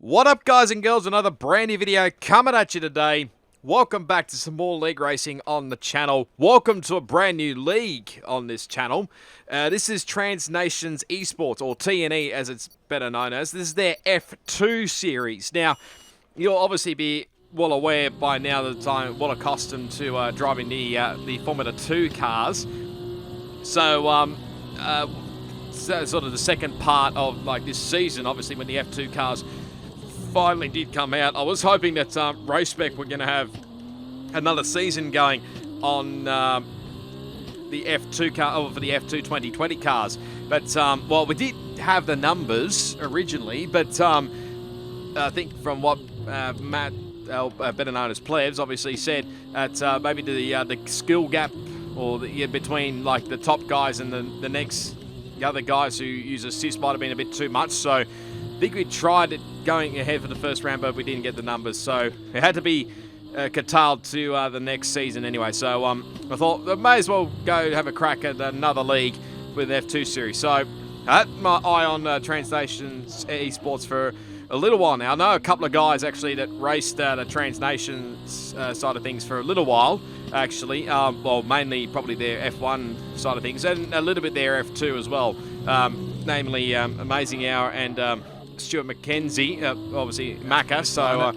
What up, guys and girls? Another brand new video coming at you today. Welcome back to some more league racing on the channel. Welcome to a brand new league on this channel. This is Trans Nations Esports, or TNE as it's better known as. This is their F2 series. Now, you'll obviously be well aware by now that I'm well accustomed to driving the Formula 2 cars. So, sort of the second part of like this season, obviously when the F2 cars finally did come out, I was hoping that RaceSpec were going to have another season going on the F2 car, for the F2 2020 cars. But well, we did have the numbers originally, but I think from what Matt, better known as Plebs, obviously said that maybe the skill gap or between like the top guys and the other guys who use assist might have been a bit too much. So I think we tried it going ahead for the first round, but we didn't get the numbers. So it had to be curtailed to the next season anyway. So I thought I may as well go have a crack at another league with F2 series. So I had my eye on Trans Nations Esports for a little while now. I know a couple of guys actually that raced the Trans Nations side of things for a little while, actually. Well, mainly probably their F1 side of things, and a little bit their F2 as well. Namely Amazing Hour and Stuart McKenzie, obviously Macca. So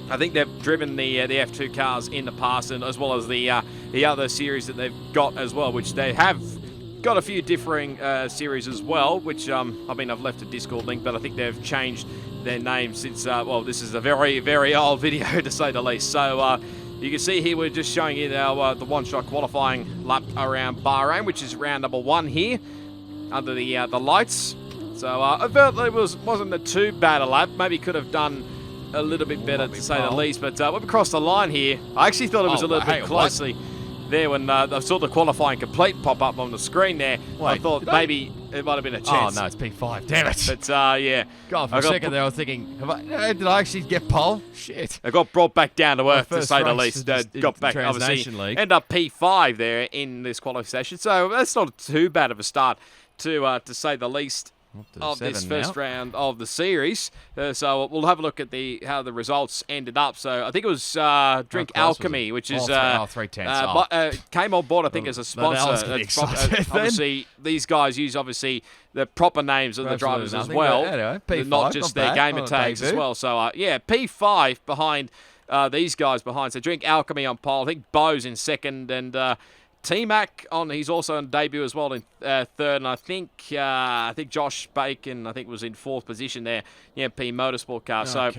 I think they've driven the F2 cars in the past, and as well as the other series that they've got as well, which they have got a few differing series as well, which I mean, I've left a Discord link, but I think they've changed their name since, well, this is a very, very old video to say the least. So you can see here we're just showing you our the one-shot qualifying lap around Bahrain, which is round number 1 here under the lights. So I felt it wasn't a too bad a lap. Maybe could have done a little bit better to say the least, but when we crossed the line here, I actually thought it was a little bit closely there when I saw the qualifying complete pop up on the screen there. Wait, I thought maybe it might have been a chance. Oh, no, it's P5. Damn it. But, yeah. God, for a second there, I was thinking, did I actually get pole? Shit. I got brought back down to earth, to say the least. Got back, Trans obviously. Nation League. Ended up P5 there in this qualification. So that's not too bad of a start, to say the least, of this first round of the series. So we'll have a look at how the results ended up. So I think it was Drink Alchemy, which is 3/10. came on board, I think, as a sponsor. Obviously, these guys use the proper names of the drivers as well, anyway, P5, not just their gamer tags as well. So yeah, P5 behind these guys behind. So Drink Alchemy on pole. I think Bo's in second, and T-Mac he's also on debut as well in third, and I think Josh Bacon was in fourth position there, the MP Motorsport car. So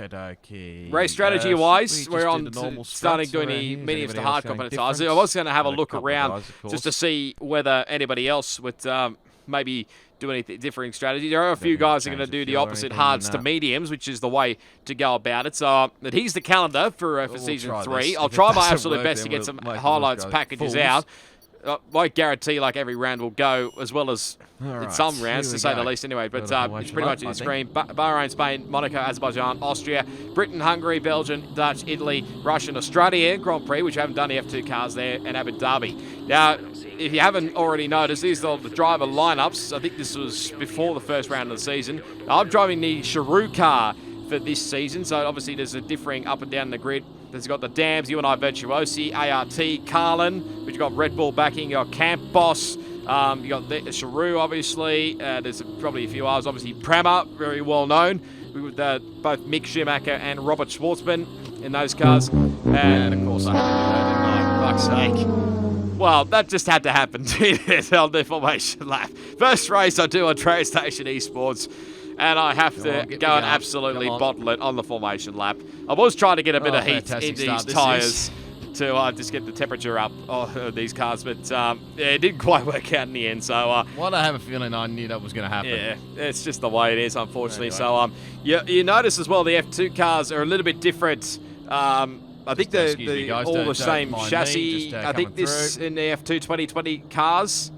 race strategy wise, we're on starting doing the mediums to hard competitors. I was going to have a look around just to see whether anybody else would maybe do any differing strategy. There are a few guys that are going to do the opposite, hards to mediums, which is the way to go about it. So here's the calendar for season 3. I'll try my absolute best to get some highlights packages out. I won't guarantee like every round will go as well as in some rounds, to say the least anyway. But it's pretty much in the screen. Bahrain, Spain, Monaco, Azerbaijan, Austria, Britain, Hungary, Belgium, Dutch, Italy, Russia, and Australia Grand Prix, which haven't done the F2 cars there, and Abu Dhabi. Now, if you haven't already noticed, these are the driver lineups. I think this was before the first round of the season. I'm driving the Chiru car for this season, so obviously there's a differing up and down the grid. There's got the Dams, UNI Virtuosi, ART, Carlin, which you got Red Bull backing, you got Campos, you got the Chiru, obviously. There's probably a few others, obviously Prema, very well known, with both Mick Schumacher and Robert Schwartzman in those cars. And of course I had to do that, didn't I? Fuck's sake. Well, that just had to happen on the formation lap. First race I do on Trans Station Esports, and I have to go and absolutely bottle it on the formation lap. I was trying to get a bit of heat in these tyres to just get the temperature up of these cars, but yeah, it didn't quite work out in the end. So well, I have a feeling I knew that was going to happen. Yeah, it's just the way it is, unfortunately. Anyway. So you notice as well the F2 cars are a little bit different. I think they're all the same chassis. I think this in the F2 2020 cars,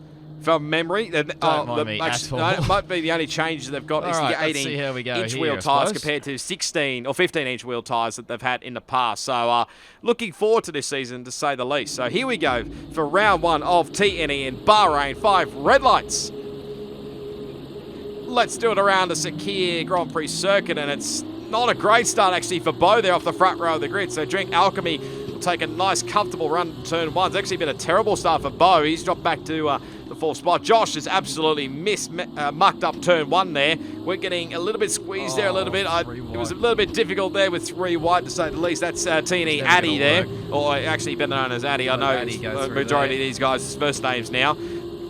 from memory. It might be the only change they've got is the 18-inch wheel tyres compared to 16 or 15-inch wheel tyres that they've had in the past. So looking forward to this season, to say the least. So here we go for round 1 of TNE in Bahrain. 5 red lights. Let's do it around the Sakir Grand Prix circuit, and it's not a great start actually for Bo there off the front row of the grid. So Drink Alchemy will take a nice comfortable run to turn one. It's actually been a terrible start for Bo. He's dropped back to the fourth spot. Josh has absolutely mucked up turn one there. We're getting a little bit squeezed there a little bit. It was a little bit difficult there with 3 wide to say the least. That's TNE Addy there, or actually better known as Addy. I know the majority of these guys' first names now.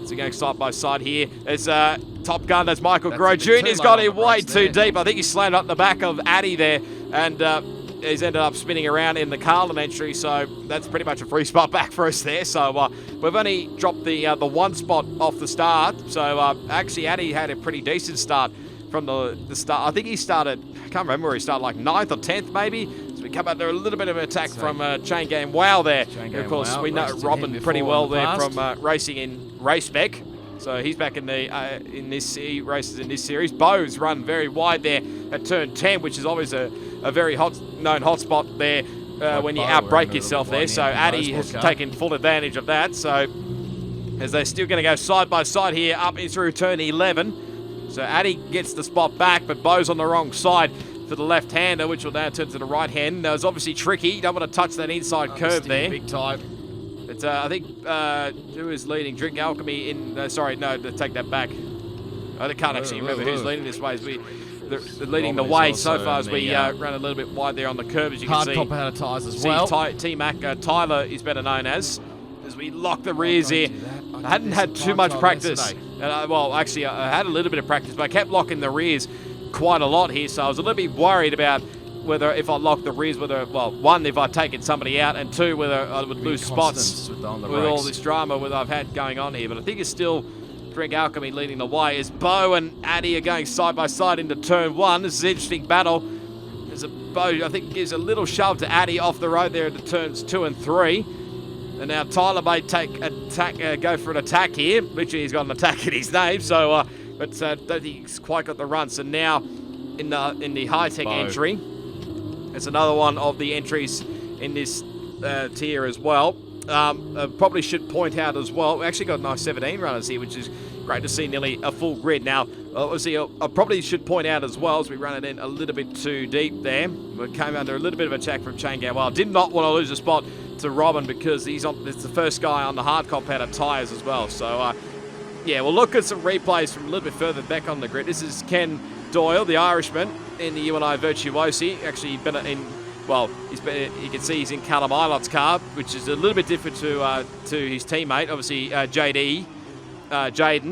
So going side by side here. It's Top Gun. That's Michael Groh Jr. He's got it way too deep. I think he slammed up the back of Addy there, and he's ended up spinning around in the Carlin entry. So that's pretty much a free spot back for us there. So we've only dropped the 1 spot off the start. So actually Addy had a pretty decent start from the start. I think he started, I can't remember where he started, like 9th or 10th maybe. So we come out there a little bit of an attack from Chain Game Wow there. Of course, we know Robin pretty well there from racing in Racespec. So he's back in he races in this series. Bo's run very wide there at turn 10, which is always a very known hotspot there when you outbrake yourself there. So Addy has taken full advantage of that. So as they're still going to go side by side here up through turn 11. So Addy gets the spot back, but Bo's on the wrong side for the left-hander, which will now turn to the right-hand. It's obviously tricky. You don't want to touch that inside curve there. Big time. But I think who is leading? Drink Alchemy in... sorry, no, to take that back. I can't actually remember who's leading this way. They're leading the way so far as we run a little bit wide there on the curve, as you can see. Hard cop out of tyres as well. T-Mac, Tyler is better known as we lock the rears here. I hadn't had too much practice. Well, actually, I had a little bit of practice, but I kept locking the rears quite a lot here, so I was a little bit worried about whether if I locked the rears, one, if I'd taken somebody out, and 2, whether I would lose spots with all this drama that I've had going on here. But I think it's still Drink Alchemy leading the way as Bo and Addy are going side by side into turn 1. This is an interesting battle. There's Bo, I think, gives a little shove to Addy off the road there into turns 2 and 3. And now Tyler may go for an attack here. Literally, he's got an attack in his name. So, but don't think he's quite got the run. So now, in the high-tech entry, it's another one of the entries in this tier as well. Probably should point out as well, we actually got nice 17 runners here, which is great to see, nearly a full grid. Now, obviously, I probably should point out as well, as we run it in a little bit too deep there. We came under a little bit of attack from Chain Game. Well, did not want to lose a spot to Robin because it's the first guy on the hard compounded tyres as well. So, yeah, we'll look at some replays from a little bit further back on the grid. This is Ken Doyle, the Irishman, in the UNI Virtuosi. Actually, been in, well, you can see he's in Callum Ilot's car, which is a little bit different to his teammate. Obviously, Jaden,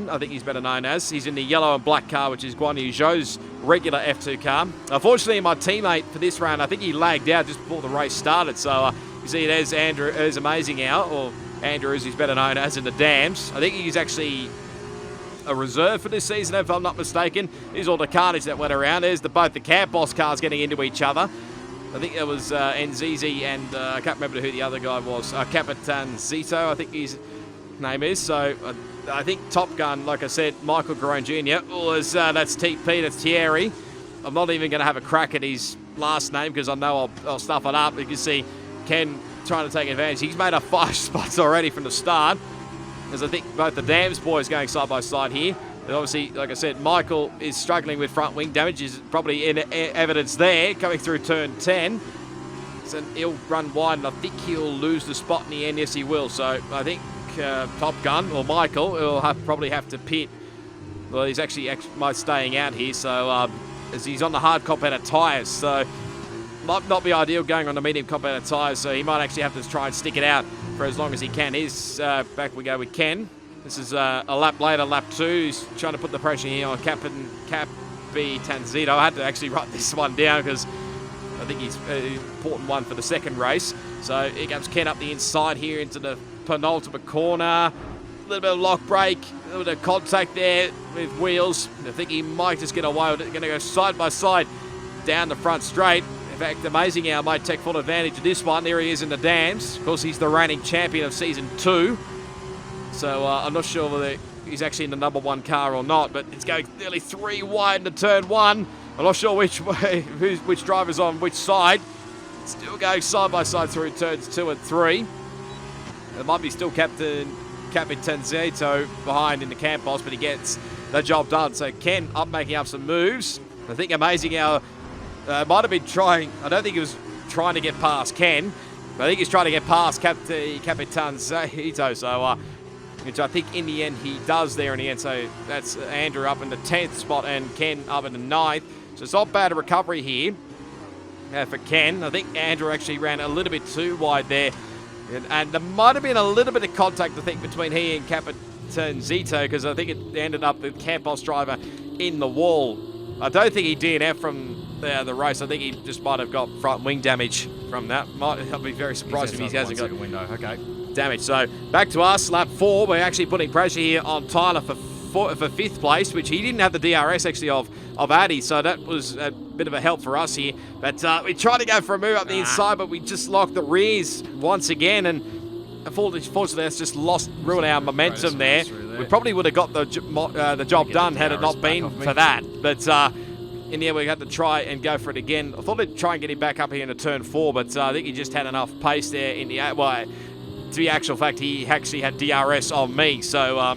I think he's better known as. He's in the yellow and black car, which is Guan Yu Zhou's regular F2 car. Unfortunately, my teammate for this round, I think he lagged out just before the race started. So, you see, there's Andrew, there's Amazing Out, or Andrew, as he's better known as in the Dams. I think he's actually a reserve for this season, if I'm not mistaken. Here's all the carnage that went around. There's both the Camp Boss cars getting into each other. I think it was Nzizi and I can't remember who the other guy was. Capitan Zito, I think his name is. So I think Top Gun, like I said, Michael Garone Jr. That's TP, that's Thierry. I'm not even going to have a crack at his last name because I know I'll stuff it up. You can see Ken trying to take advantage. He's made up 5 spots already from the start. As I think both the Dams boys going side by side here. And obviously, like I said, Michael is struggling with front wing damage. Is probably in evidence there, coming through turn 10. So he'll run wide, and I think he'll lose the spot in the end. Yes, he will. So I think Top Gun, or Michael, will probably have to pit. Well, he's actually staying out here. So as he's on the hard compounded tyres. So might not be ideal going on the medium compounded tyres. So he might actually have to try and stick it out for as long as he can. Back we go with Ken. This is a lap later, lap 2. He's trying to put the pressure here on Capi Tanzito. I had to actually write this one down because I think he's an important one for the second race. So here comes Ken up the inside here into the penultimate corner. A little bit of lock break, a little bit of contact there with wheels. I think he might just get away with it. Going to go side by side down the front straight. In fact, Amazing Hour might take full advantage of this one. There he is in the Dams. Of course, he's the reigning champion of Season 2. So I'm not sure whether he's actually in the number 1 car or not, but it's going nearly 3 wide into turn 1. I'm not sure which driver's on which side. Still going side by side through turns 2 and 3. It might be still Capitan Zito behind in the Camp Boss, but he gets the job done. So Ken making up some moves. I think Amazing Hour Might have been trying, I don't think he was trying to get past Ken, but I think he's trying to get past Capitan Zito, so which I think in the end he does there in the end. So that's Andrew up in the 10th spot and Ken up in the 9th. So it's not bad a recovery here for Ken. I think Andrew actually ran a little bit too wide there. And there might have been a little bit of contact, I think, between he and Capitan Zito, because I think it ended up the Campos driver in the wall. I don't think he DNF from the race. I think he just might have got front wing damage from that. I'll be very surprised if he hasn't got window. Okay. damage. So back to us, lap 4. We're actually putting pressure here on Tyler for 5th place, which he didn't have the DRS actually of Addy, so that was a bit of a help for us here. But we tried to go for a move up the inside, but we just locked the rears once again, and unfortunately that's just ruined our momentum there. We probably would have got the job done had it not been for that. But in the end, we had to try and go for it again. I thought I'd try and get him back up here into turn 4, but I think he just had enough pace there in the... Well, to be actual fact, he actually had DRS on me, so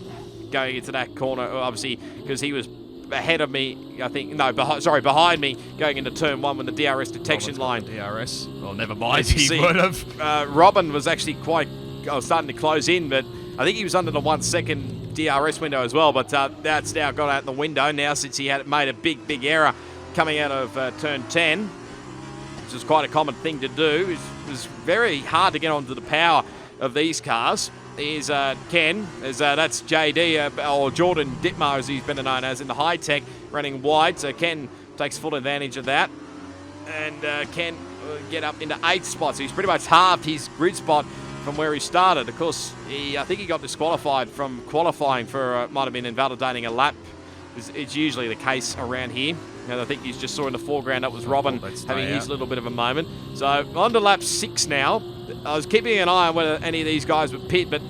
going into that corner, obviously, because he was ahead of me, I think... No, behind me, going into turn 1 with the DRS detection line. DRS? Well, never mind, he would have. Robin was actually starting to close in, but I think he was under the 1 second DRS window as well, but that's now got out the window now since he had made a big error coming out of turn 10, which is quite a common thing to do. It was very hard to get onto the power of these cars. Here's Ken, that's JD, or Jordan Ditmar as he's been known as in the high tech, running wide, so Ken takes full advantage of that. And Ken get up into 8th spot, so he's pretty much halved his grid spot from where he started. Of course, I think he got disqualified from qualifying for, might have been invalidating a lap. It's usually the case around here. And I think you just saw in the foreground that was Robin having his little bit of a moment. So on to lap 6 now. I was keeping an eye on whether any of these guys would pit, but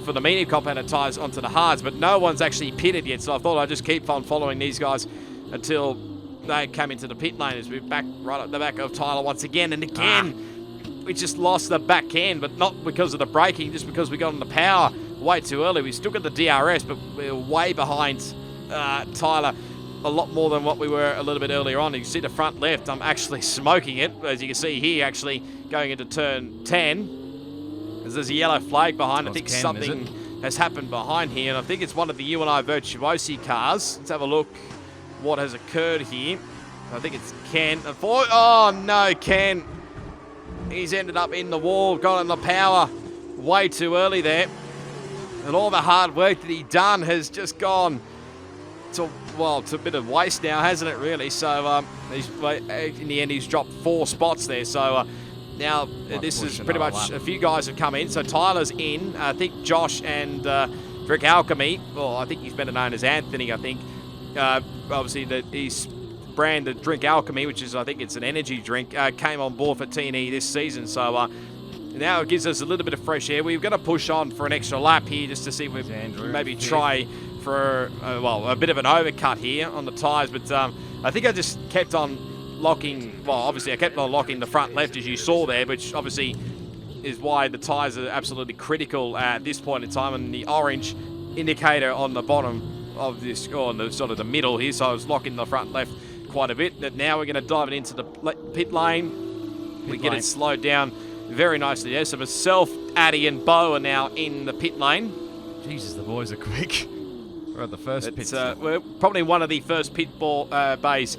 for the medium compounded tyres onto the hards, but no one's actually pitted yet. So I thought I'd just keep on following these guys until they came into the pit lane as we're back right up the back of Tyler once again. And again, we just lost the back end, but not because of the braking, just because we got on the power way too early. We still got the DRS, but we're way behind Tyler a lot more than what we were a little bit earlier on. You can see the front left, I'm actually smoking it. As you can see here, actually going into turn 10. There's a yellow flag behind. I think something has happened behind here, and I think it's one of the UNI Virtuosi cars. Let's have a look what has occurred here. I think it's Ken. Oh no, Ken. He's ended up in the wall, got on the power way too early there. And all the hard work that he done has just gone to, well, it's a bit of waste now, hasn't it, really? So in the end, he's dropped 4 spots there. So now this is pretty much a few guys have come in. So Tyler's in. I think Josh and Drink Alchemy. Well, I think he's better known as Anthony, I think. Obviously, he's branded Drink Alchemy, which is, I think it's an energy drink, came on board for TNE this season. So now it gives us a little bit of fresh air. We're going to push on for an extra lap here just to see if we maybe try for, a bit of an overcut here on the tyres. But I think I just kept on locking, well, obviously I kept on locking the front left as you saw there, which obviously is why the tyres are absolutely critical at this point in time. And the orange indicator on the bottom of this, or on the sort of the middle here, so I was locking the front left quite a bit. But now we're going to dive it into the pit lane. We get it slowed down very nicely there. So myself, Addy and Bo are now in the pit lane. Jesus, the boys are quick. We're at the first pit stop. We're probably one of the first pit bays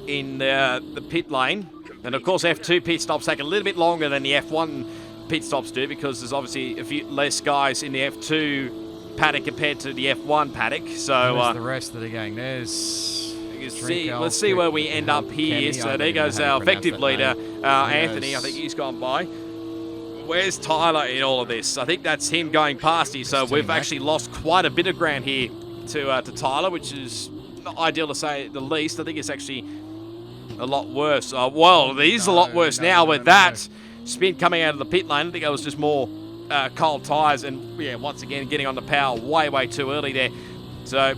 in the pit lane. And of course F2 pit stops take a little bit longer than the F1 pit stops do, because there's obviously a few less guys in the F2 paddock compared to the F1 paddock. So where's the rest that are going? There's... Let's see where we end up here. So there goes our effective leader, Anthony. I think he's gone by. Where's Tyler in all of this? I think that's him going past here. So we've actually lost quite a bit of ground here to Tyler, which is not ideal to say the least. I think it's actually a lot worse. Well, it is a lot worse now with that spin coming out of the pit lane. I think it was just more cold tyres, and yeah, once again getting on the power way too early there. So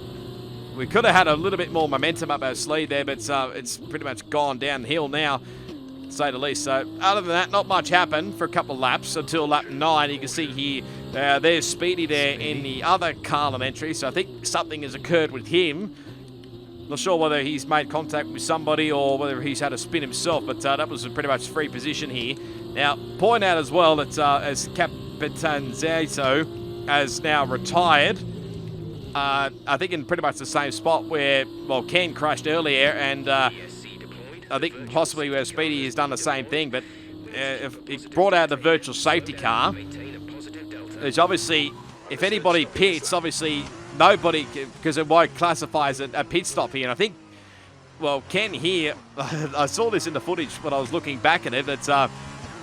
we could have had a little bit more momentum up our sleeve there, but it's pretty much gone downhill now, to say the least. So other than that, not much happened for a couple of laps until lap 9. You can see here, there's Speedy there in the other Carlin entry. So I think something has occurred with him. Not sure whether he's made contact with somebody or whether he's had a spin himself, but that was pretty much free position here. Now, point out as well that as Capitan Zato has now retired, I think in pretty much the same spot where, well, Ken crashed earlier, and I think possibly where Speedy has done the same thing, but if it brought out the virtual safety car, which obviously, if anybody pits, obviously nobody, because it won't classify as a pit stop here. And I think, well, Ken here, I saw this in the footage when I was looking back at it, but I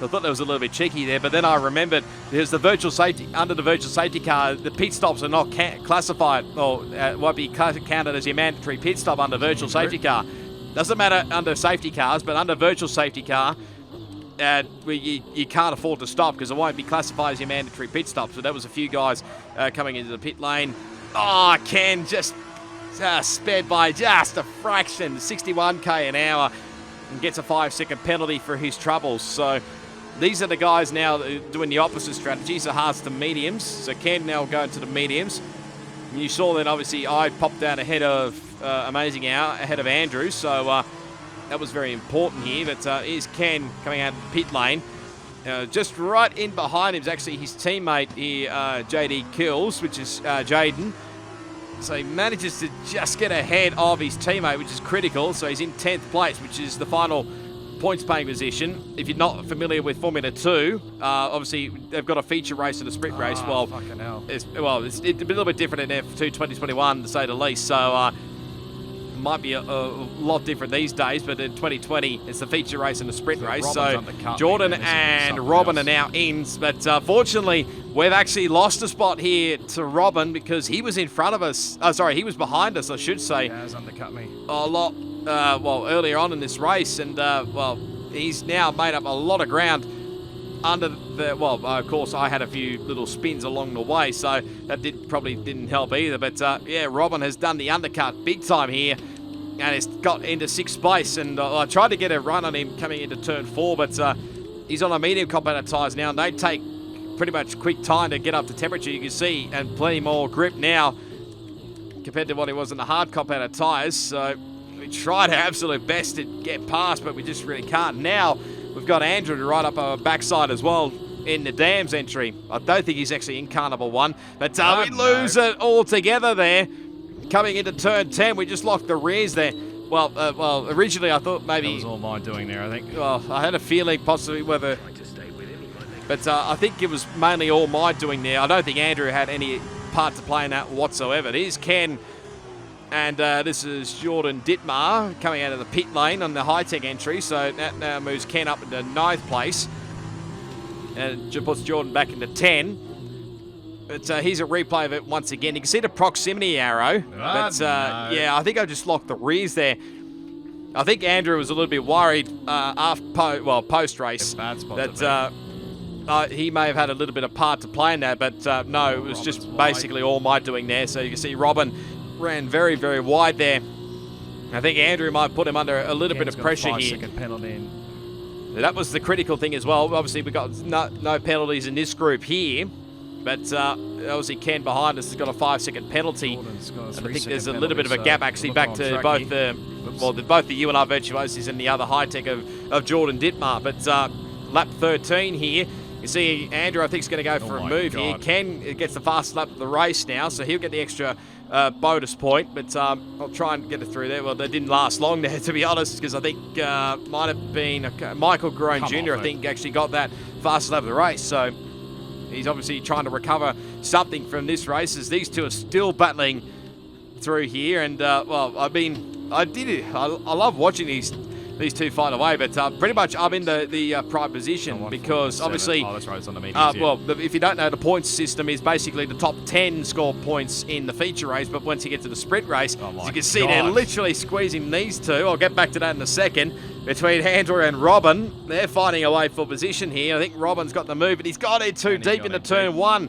thought that was a little bit cheeky there, but then I remembered there's the virtual safety, under the virtual safety car, the pit stops are not classified, or won't be counted as your mandatory pit stop under virtual safety car. Doesn't matter under safety cars, but under virtual safety car, you can't afford to stop because it won't be classified as your mandatory pit stop. So there was a few guys coming into the pit lane. Oh, Ken just sped by just a fraction, 61k an hour, and gets a 5-second penalty for his troubles. So these are the guys now doing the opposite strategy, so hards to mediums. So Ken now going to the mediums. And you saw then obviously I popped down ahead of Amazing Hour, ahead of Andrew. So that was very important here. But here's Ken coming out of the pit lane. Just right in behind him is actually his teammate here, JD Kills, which is Jaden. So he manages to just get ahead of his teammate, which is critical. So he's in 10th place, which is the final points-paying position. If you're not familiar with Formula 2, obviously they've got a feature race and a sprint race. Well, fucking hell. it's a little bit different in F2 2021, to say the least. So might be a lot different these days, but in 2020 it's the feature race and the sprint race. So Jordan and Robin are now in, but fortunately we've actually lost a spot here to Robin because he was in front of us. He was behind us, I should say. He has undercut me A lot, earlier on in this race, and he's now made up a lot of ground under the, of course I had a few little spins along the way, so that probably didn't help either, but yeah, Robin has done the undercut big time here, and it's got into 6th place, and I tried to get a run on him coming into turn 4, but he's on a medium competitor tyres now, and they take pretty much quick time to get up to temperature, you can see, and plenty more grip now compared to what he was in the hard competitor tyres. So we tried our absolute best to get past, but we just really can't. Now we've got Andrew right up our backside as well in the Dams entry. I don't think he's actually in Carnival 1, but we lose it altogether there. Coming into turn 10, we just locked the rears there. Well, originally I thought maybe... That was all my doing there, I think. Well, I had a feeling possibly whether... But I think it was mainly all my doing there. I don't think Andrew had any part to play in that whatsoever. Here's Ken, and this is Jordan Dittmar coming out of the pit lane on the high-tech entry. So that now moves Ken up into 9th place, and it puts Jordan back into 10. But here's a replay of it once again. You can see the proximity arrow. But yeah, I think I just locked the rears there. I think Andrew was a little bit worried post-race that he may have had a little bit of part to play in that, but no, it was just basically all my doing there. So you can see Robin ran very, very wide there. I think Andrew might put him under a little bit of pressure here. Penalty. That was the critical thing as well. Obviously, we've got no penalties in this group here, but obviously Ken behind us has got a 5-second penalty. And I think there's a little bit of a gap actually back to both the UNR Virtuosos and the other high-tech of Jordan Dittmar. But lap 13 here. You see Andrew, I think, is going to go for a move here. Ken gets the fastest lap of the race now, so he'll get the extra bonus point, but I'll try and get it through there. Well, they didn't last long there, to be honest, because I think might have been Michael Garone Jr., I think, actually got that fastest lap of the race. So he's obviously trying to recover something from this race, as these two are still battling through here. And, well, I mean, I love watching these two fight away, but pretty much I'm in the prime position because obviously, that's right, it's on the well, if you don't know, the points system is basically the top 10 score points in the feature race, but once you get to the sprint race, as you can see, they're literally squeezing these two. I'll get back to that in a second. Between Andrew and Robin, they're fighting away for position here. I think Robin's got the move, but he's got it too deep into turn 1.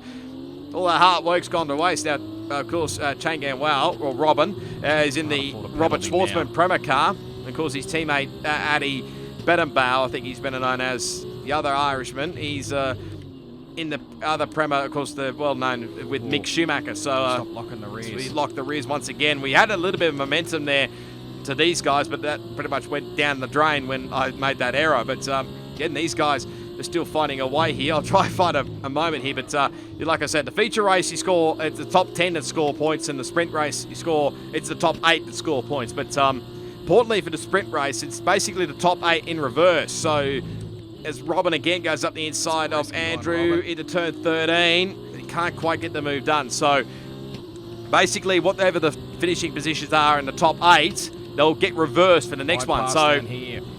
All that hard work's gone to waste. Now, of course, Changan Wow, or Robin, is in the Robert Schwartzman Prema car. Of course, his teammate, Addy Bedenbow, I think he's better known as the other Irishman. He's in the other Prema, of course, the well-known with Mick Schumacher. So stop locking the rears. So he locked the rears once again. We had a little bit of momentum there to these guys, but that pretty much went down the drain when I made that error. But again, these guys are still finding a way here. I'll try and find a moment here, but like I said, the feature race, you score, it's the top 10 that score points, and the sprint race, you score, it's the top 8 that score points. But importantly for the sprint race, it's basically the top 8 in reverse. So as Robin again goes up the inside of Andrew into turn 13, he can't quite get the move done. So basically, whatever the finishing positions are in the top 8, they'll get reversed for the next one. So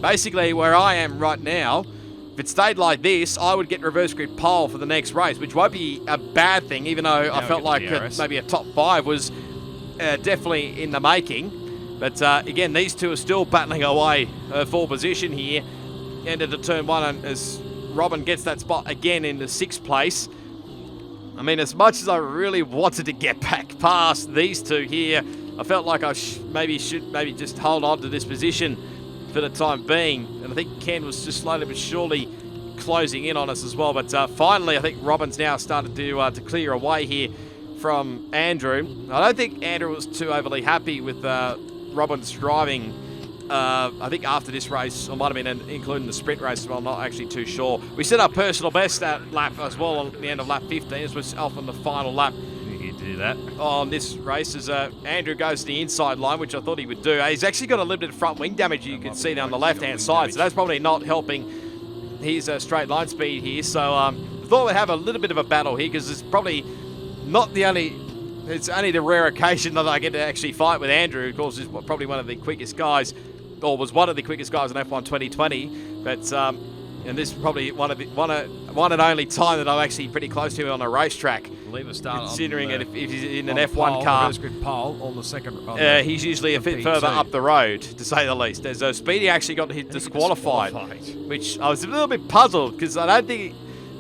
basically, where I am right now, if it stayed like this, I would get reverse grid pole for the next race, which won't be a bad thing, even though I felt like maybe a top 5 was definitely in the making. But again, these two are still battling away for position here. End of the turn 1, and as Robin gets that spot again in the 6th place. I mean, as much as I really wanted to get back past these two here, I felt like I maybe should just hold on to this position for the time being. And I think Ken was just slowly but surely closing in on us as well. But finally, I think Robin's now started to clear away here from Andrew. I don't think Andrew was too overly happy with Robin's driving. I think after this race, or might have been including the sprint race as well, I'm not actually too sure. We set our personal best at lap as well on the end of lap 15, as we're off on the final lap. You do that on this race as Andrew goes to the inside line, which I thought he would do. He's actually got a limited front wing damage, you can see down the left-hand side, so that's probably not helping his straight line speed here. So I thought we'd have a little bit of a battle here, because it's probably not the only... It's only the rare occasion that I get to actually fight with Andrew. Of course, he's probably one of the quickest guys, or was one of the quickest guys in F1 2020. But and this is probably one and only time that I'm actually pretty close to him on a racetrack. Leave a start considering on if he's in an F1 car, pole on the second. He's usually a bit further up the road, to say the least. There's Speedy actually got disqualified, which I was a little bit puzzled, because I don't think.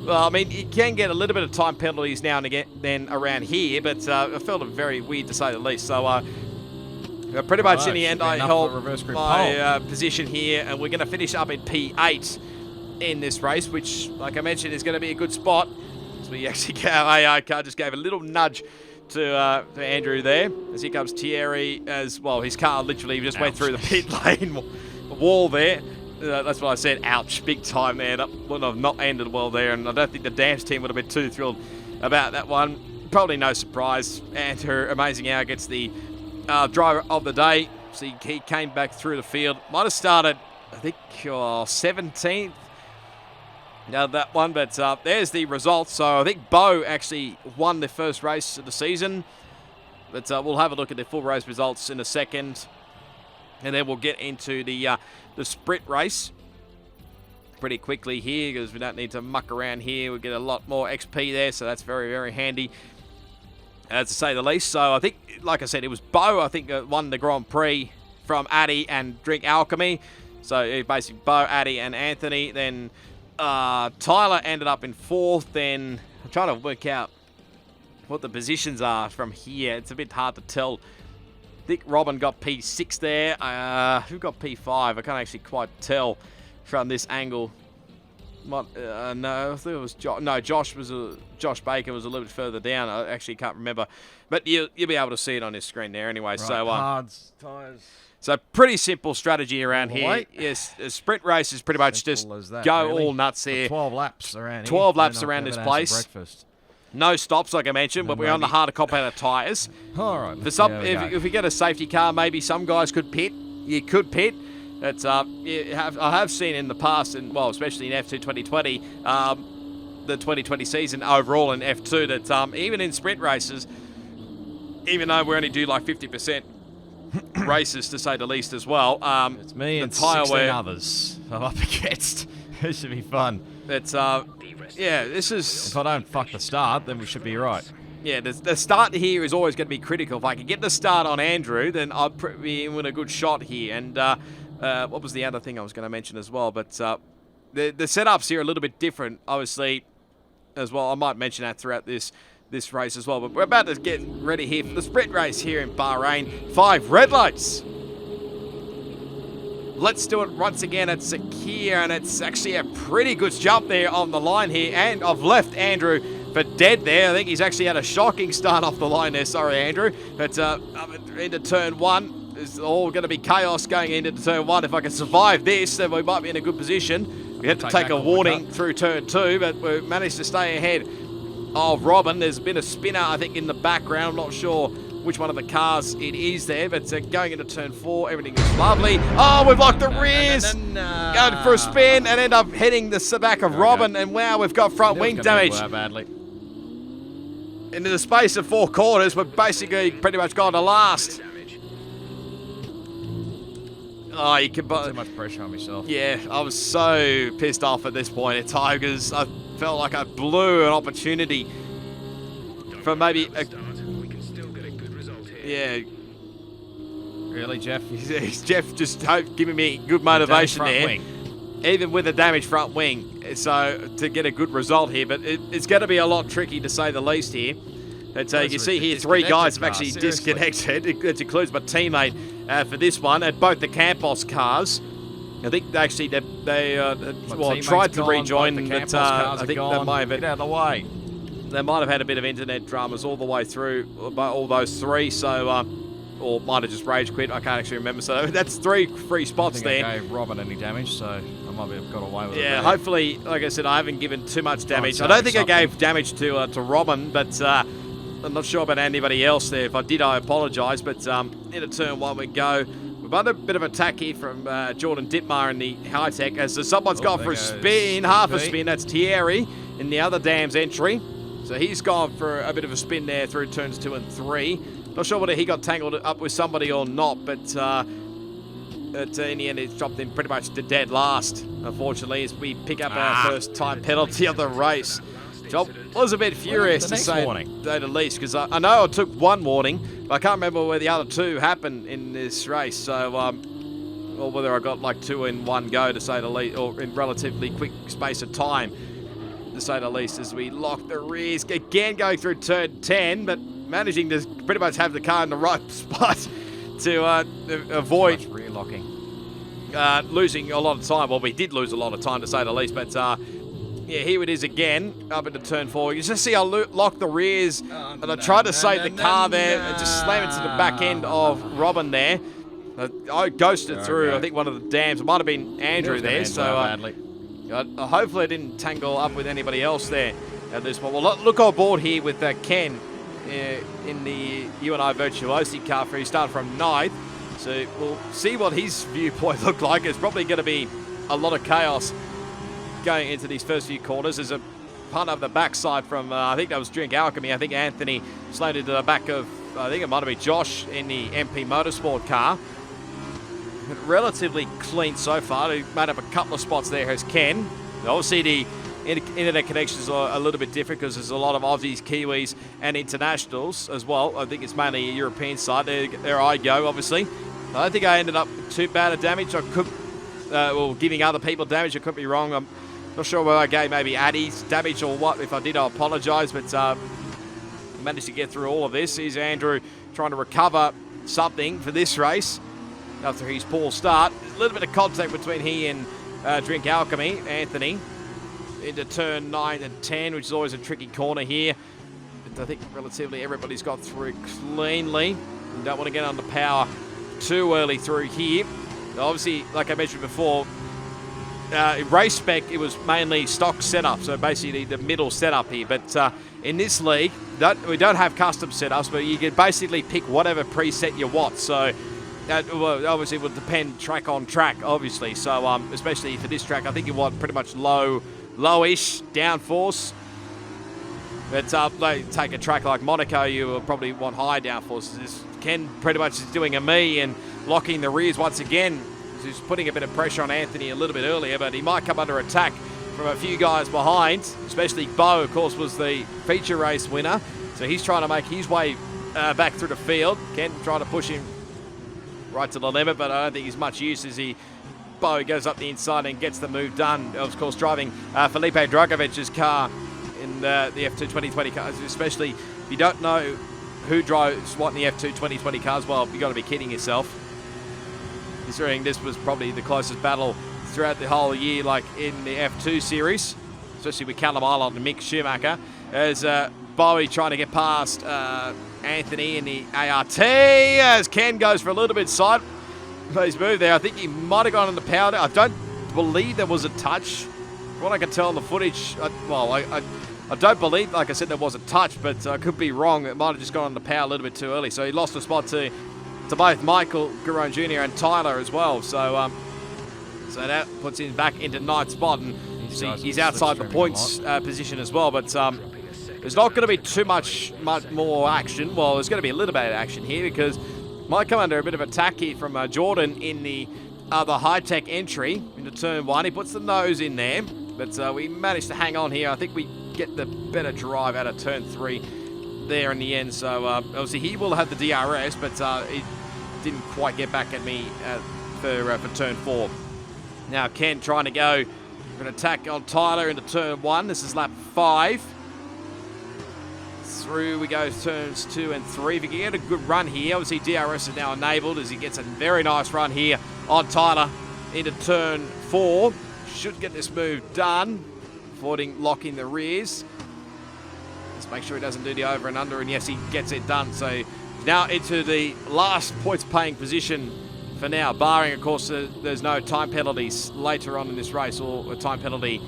Well, I mean, you can get a little bit of time penalties now and again then around here, but I felt it very weird, to say the least. So pretty much in the end, I held my position here, and we're going to finish up in P8 in this race, which, like I mentioned, is going to be a good spot. So we actually just gave a little nudge to Andrew there, as here comes Thierry as well. His car literally just went through the pit lane wall there. That's what I said, ouch, big time there. That would have not ended well there, and I don't think the Dams team would have been too thrilled about that one. Probably no surprise. Andrew Amazing Hour gets the driver of the day. So he came back through the field. Might have started, I think, 17th. That one, but there's the results. So I think Bo actually won the first race of the season. But we'll have a look at the full race results in a second. And then we'll get into the sprint race pretty quickly here, because we don't need to muck around here. We get a lot more XP there, so that's very, very handy, to say the least. So I think, like I said, it was Bo, I think, won the Grand Prix from Addy and Drink Alchemy. So basically Bo, Addy, and Anthony. Then Tyler ended up in 4th. Then I'm trying to work out what the positions are from here. It's a bit hard to tell. I think Robin got P6 there. Who got P5? I can't actually quite tell from this angle. No, I think it was Josh Baker was a little bit further down. I actually can't remember, but you'll be able to see it on this screen there anyway. Right, so hards, tires. So pretty simple strategy around here. Yes, a sprint race is pretty much just go all nuts here. 12 laps around here. 12 laps around this place. No stops, like I mentioned, but we're on the harder compounded tyres. All right. For some, if we get a safety car, maybe some guys could pit. You could pit. It's, I have seen in the past, and well, especially in F2 2020, the 2020 season overall in F2, that even in sprint races, even though we only do like 50% races, to say the least, as well. It's me and 16 others I'm up against. It should be fun. It's yeah, this is... If I don't fuck the start, then we should be right. Yeah, the start here is always going to be critical. If I can get the start on Andrew, then I'll be in with a good shot here. And what was the other thing I was going to mention as well? But the setups here are a little bit different, obviously, as well. I might mention that throughout this race as well. But we're about to get ready here for the sprint race here in Bahrain. 5 red lights. Let's do it once again at Sakir, and it's actually a pretty good jump there on the line here. And I've left Andrew for dead there. I think he's actually had a shocking start off the line there. Sorry, Andrew. But into turn 1, it's all going to be chaos going into turn 1. If I can survive this, then we might be in a good position. We had to take a warning through turn 2, but we managed to stay ahead of Robin. There's been a spinner, I think, in the background. I'm not sure which one of the cars it is there, but going into turn 4, everything is lovely. Oh, we've locked the rears. Going for a spin and end up hitting the back of Robin, and wow, we've got front wing damage. Badly. Into the space of 4 quarters, we've basically pretty much gone to last. Oh, you can too much pressure on myself. Yeah, I was so pissed off at this point in time because I felt like I blew an opportunity for maybe a... Yeah. Really, Jeff? Jeff just giving me good motivation there. Wing. Even with a damaged front wing. So, to get a good result here. But it's going to be a lot tricky, to say the least here. But you can see here 3 guys have actually disconnected. That includes my teammate for this one. At both the Campos cars. I think actually they tried to rejoin, but I think they might have... Get out of the way. They might have had a bit of internet dramas all the way through, all those 3, so, or might have just rage quit. I can't actually remember. So that's 3 free spots there. I gave Robin any damage, so I might have got away with it. Yeah, hopefully, like I said, I haven't given too much damage. I don't think I gave damage to Robin, but I'm not sure about anybody else there. If I did, I apologise. But into turn 1 we go. We've had a bit of attack here from Jordan Dittmar in the high-tech, as someone's gone for a spin, half a spin. That's Thierry in the other dam's entry. So he's gone for a bit of a spin there through turns 2 and 3. Not sure whether he got tangled up with somebody or not, but in the end, he's dropped in pretty much to dead last, unfortunately, as we pick up our first time penalty of the race. Job was a bit furious, to say the least, because I know I took 1 warning, but I can't remember where the other 2 happened in this race. So, or whether I got like 2 in 1 go, to say the least, or in relatively quick space of time, to say the least, as we lock the rears again, going through turn 10, but managing to pretty much have the car in the right spot to avoid rear locking, losing a lot of time. Well, we did lose a lot of time, to say the least, but yeah, here it is again, up into turn 4. You just see I lock the rears, and I tried to save the car there and just slam into the back end of Robin there. I ghosted through, I think, one of the dams. It might have been Andrew there, so hopefully I didn't tangle up with anybody else there at this point. Well, look on board here with Ken in the UNI Virtuosi car. He started from 9th, so we'll see what his viewpoint looked like. It's probably going to be a lot of chaos going into these first few corners. There's a punt up the backside from, I think that was Drink Alchemy. I think Anthony slowed into the back of, I think it might have been Josh in the MP Motorsport car. Relatively clean so far. He made up a couple of spots there as Ken. Obviously the internet connections are a little bit different because there's a lot of Aussies, Kiwis and internationals as well. I think it's mainly a European side. There I go, obviously. I don't think I ended up with too bad a damage. I could, well, giving other people damage, I could be wrong. I'm not sure whether I gave maybe Addy's damage or what. If I did, I apologise, but managed to get through all of this. Here's Andrew trying to recover something for this race after his poor start. A little bit of contact between he and Drink Alchemy, Anthony, into turn 9 and 10, which is always a tricky corner here. But I think relatively everybody's got through cleanly. You don't want to get under power too early through here. Obviously, like I mentioned before, race spec, it was mainly stock setup, so basically the middle setup here. But in this league, we don't have custom setups, but you can basically pick whatever preset you want. So that obviously will depend track on track, obviously. So especially for this track, I think you want pretty much lowish downforce. But like, take a track like Monaco, you will probably want high downforce. This Ken pretty much is doing a me and locking the rears once again. He's putting a bit of pressure on Anthony a little bit earlier, but he might come under attack from a few guys behind, especially Bo, of course, was the feature race winner. So he's trying to make his way back through the field. Ken trying to push him right to the limit, but I don't think he's much use as Bo goes up the inside and gets the move done. Of course, driving Felipe Dragovic's car in the F2 2020 cars, especially if you don't know who drives what in the F2 2020 cars, well, you've got to be kidding yourself. Considering this was probably the closest battle throughout the whole year, like in the F2 series, especially with Callum Island and Mick Schumacher, as Bowie trying to get past Anthony in the ART as Ken goes for a little bit side. He's moved there. I think he might have gone on the power. I don't believe there was a touch. From what I can tell on the footage, I don't believe, like I said, there was a touch, but I could be wrong. It might have just gone on the power a little bit too early. So he lost a spot to both Michael Garone Jr. and Tyler as well. So so that puts him back into ninth spot, and he's outside the points position as well. But there's not going to be too much more action. Well, there's going to be a little bit of action here because might come under a bit of attack here from Jordan in the other high-tech entry into turn 1. He puts the nose in there, but we managed to hang on here. I think we get the better drive out of turn 3 there in the end. So obviously he will have the DRS, but he didn't quite get back at me for turn 4. Now Ken trying to go for an attack on Tyler into turn 1. This is lap 5. Through we go turns 2 and 3. If he can get a good run here, obviously DRS is now enabled as he gets a very nice run here on Tyler into turn 4. Should get this move done. Avoiding locking the rears. Let's make sure he doesn't do the over and under, and yes, he gets it done. So now into the last points paying position for now, barring of course there's no time penalties later on in this race, or a time penalty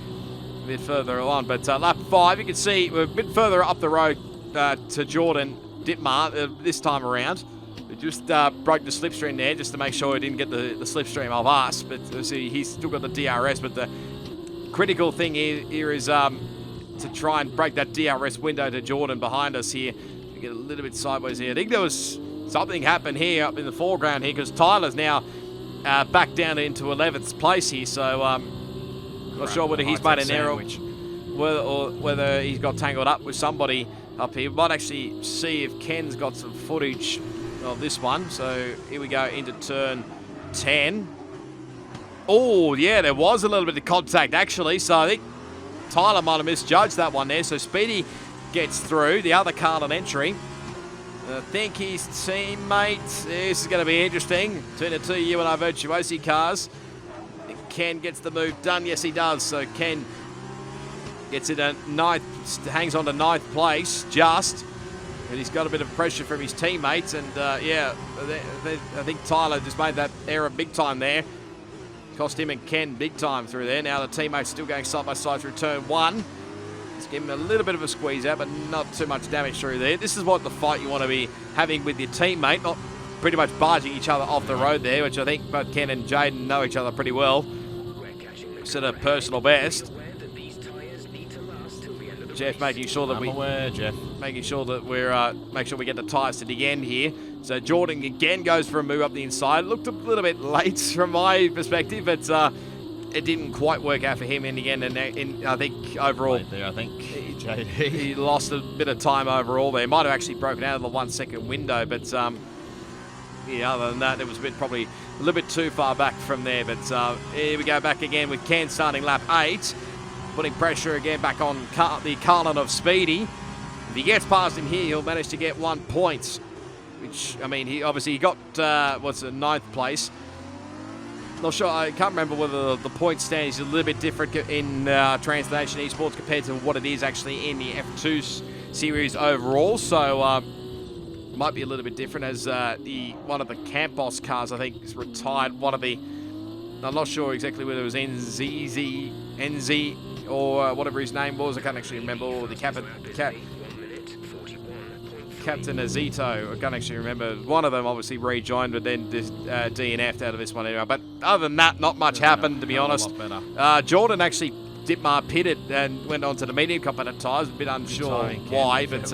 a bit further on. But lap 5, you can see we're a bit further up the road to Jordan Dittmar this time around. We just broke the slipstream there just to make sure he didn't get the slipstream of us, but see, he's still got the DRS. But the critical thing here is to try and break that DRS window to Jordan behind us here. We get a little bit sideways here. I think there was something happened here up in the foreground here, because Tyler's now back down into 11th place here. So not sure whether he's made an error or whether he's got tangled up with somebody up here. We might actually see if Ken's got some footage of this one. So here we go into turn 10. Oh, yeah, there was a little bit of contact, actually. So I think Tyler might have misjudged that one there. So Speedy gets through the other car on entry. I think his teammate, this is going to be interesting. Between the two UNI Virtuosi cars. Ken gets the move done. Yes, he does. So Ken gets it at ninth, hangs on to ninth place just. And he's got a bit of pressure from his teammates. And yeah, I think Tyler just made that error big time there. Cost him and Ken big time through there. Now the teammates still going side by side through turn 1. Just give him a little bit of a squeeze out, but not too much damage through there. This is what the fight you want to be having with your teammate, not pretty much barging each other off the road there, which I think both Ken and Jaden know each other pretty well. Set a personal best. Jeff making sure that making sure that we're make sure we get the tyres to the end here. So Jordan again goes for a move up the inside. Looked a little bit late from my perspective, but it didn't quite work out for him in the end. And I think overall, he lost a bit of time overall there. Might have actually broken out of the 1 second window, but yeah, other than that, it was probably a little bit too far back from there. But here we go back again with Ken starting lap 8. Putting pressure again back on the Carlin of Speedy. If he gets past him here, he'll manage to get 1 point. Which, I mean, he obviously got, what's the 9th place. Not sure, I can't remember whether the point stand is a little bit different in Transnation Esports compared to what it is actually in the F2 series overall. So, might be a little bit different as one of the Campos cars, I think, is retired. One of the, I'm not sure exactly whether it was NZ, or whatever his name was. I can't actually remember. Or the Captain Azito. I can't actually remember. One of them obviously rejoined, but then just DNF'd out of this one anyway. But other than that, not much happened, to be honest. Jordan actually Dittmar pitted and went on to the medium competitive tyres. A bit unsure why, but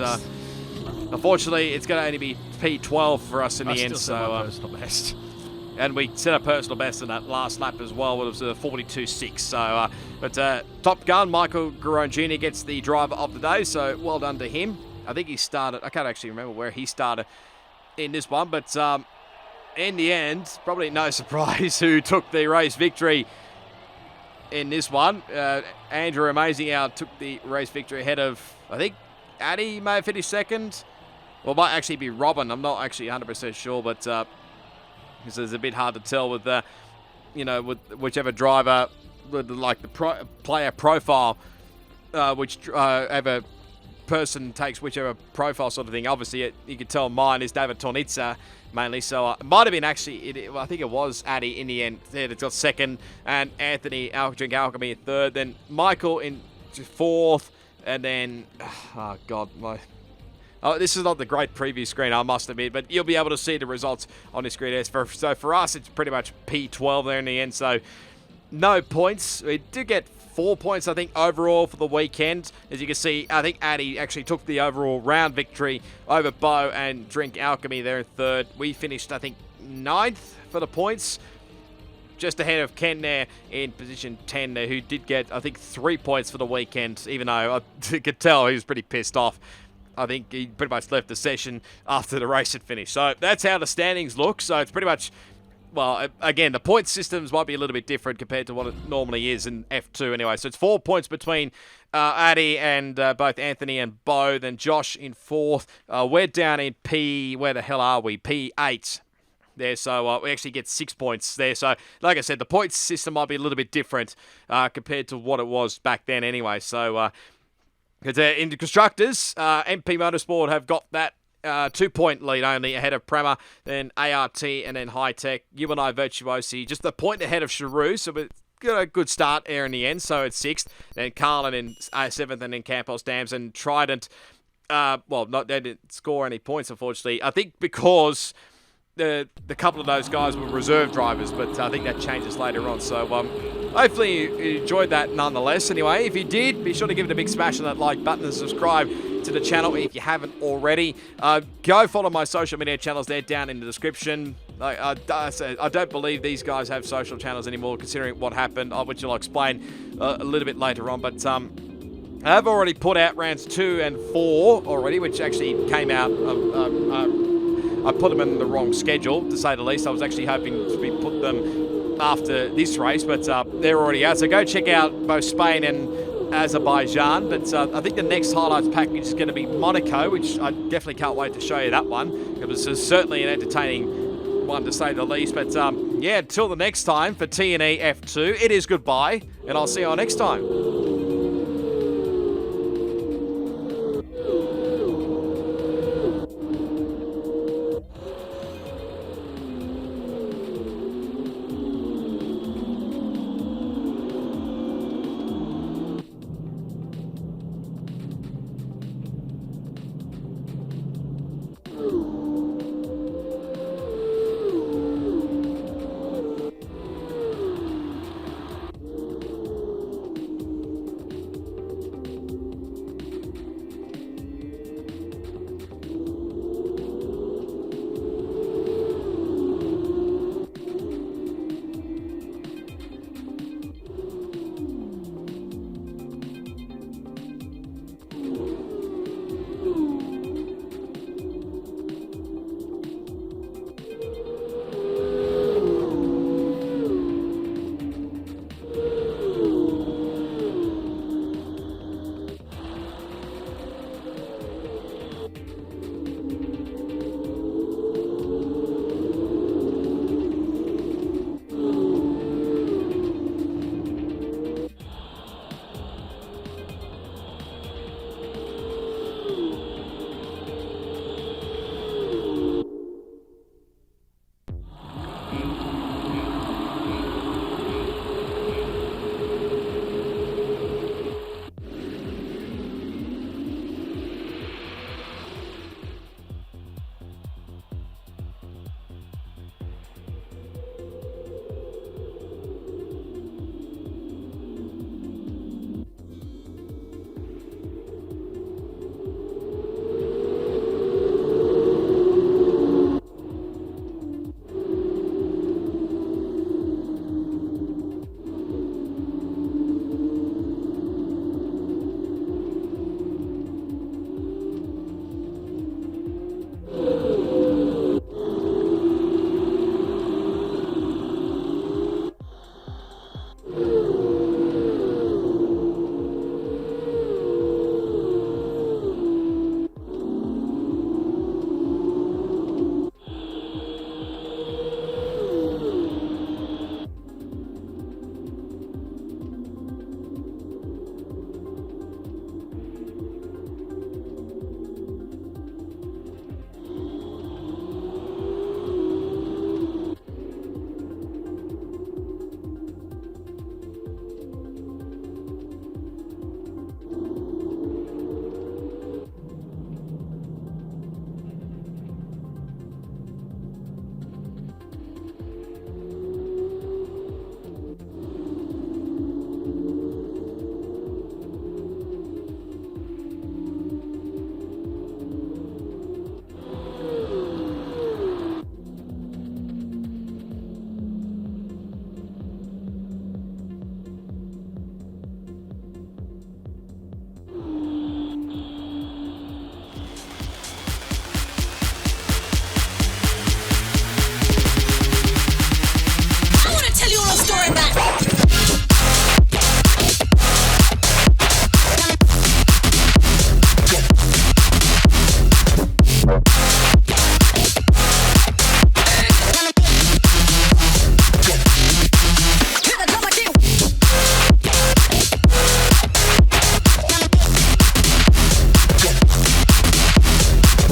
unfortunately, it's going to only be P12 for us in the end. So best. And we set a personal best in that last lap as well. It was a 42.6. So, but Top Gun, Michael Garone Jr. gets the driver of the day. So well done to him. I think he started, I can't actually remember where he started in this one. But in the end, probably no surprise who took the race victory in this one. Andrew Amazing took the race victory ahead of, I think, Addy may have finished second. Well, it might actually be Robin. I'm not actually 100% sure, but because it's a bit hard to tell with with whichever driver, with like the player profile, which ever person takes whichever profile sort of thing. Obviously, you can tell mine is David Tornitsa mainly. So it might have been actually, I think it was Addy in the end that got second, and Anthony Drink Alchemy in third, then Michael in fourth, and then, oh God, this is not the great preview screen, I must admit, but you'll be able to see the results on the screen. So for us, it's pretty much P12 there in the end. So no points. We did get 4 points, I think, overall for the weekend. As you can see, I think Addy actually took the overall round victory over Bo and Drink Alchemy there in third. We finished, I think, 9th for the points, just ahead of Ken there in position 10 there, who did get, I think, 3 points for the weekend, even though I could tell he was pretty pissed off. I think he pretty much left the session after the race had finished. So that's how the standings look. So it's pretty much, well, again, the point systems might be a little bit different compared to what it normally is in F2 anyway. So it's 4 points between Addy and both Anthony and Bo. Then Josh in fourth. We're down in P, where the hell are we? P8 there. So we actually get 6 points there. So like I said, the point system might be a little bit different compared to what it was back then anyway. So because in the constructors, MP Motorsport have got that 2 point lead only ahead of Prema, then ART, and then High Tech. You and I Virtuosi just a point ahead of Charu, so we've got a good start there in the end. So it's 6th, then Carlin in 7th, and then Campos Dams and Trident. Well, they didn't score any points, unfortunately. I think because the couple of those guys were reserve drivers, but I think that changes later on. So hopefully you enjoyed that nonetheless. Anyway, if you did, be sure to give it a big smash on that like button and subscribe to the channel if you haven't already. Go follow my social media channels. They're down in the description. I don't believe these guys have social channels anymore, considering what happened, which I'll explain a little bit later on. But I have already put out rounds 2 and 4 already, which actually came out. I put them in the wrong schedule, to say the least. I was actually hoping to put them after this race, but they're already out. So go check out both Spain and Azerbaijan. But I think the next highlights package is going to be Monaco, which I definitely can't wait to show you that one. It was certainly an entertaining one, to say the least. But yeah, until the next time for TNE F2, it is goodbye, and I'll see you all next time.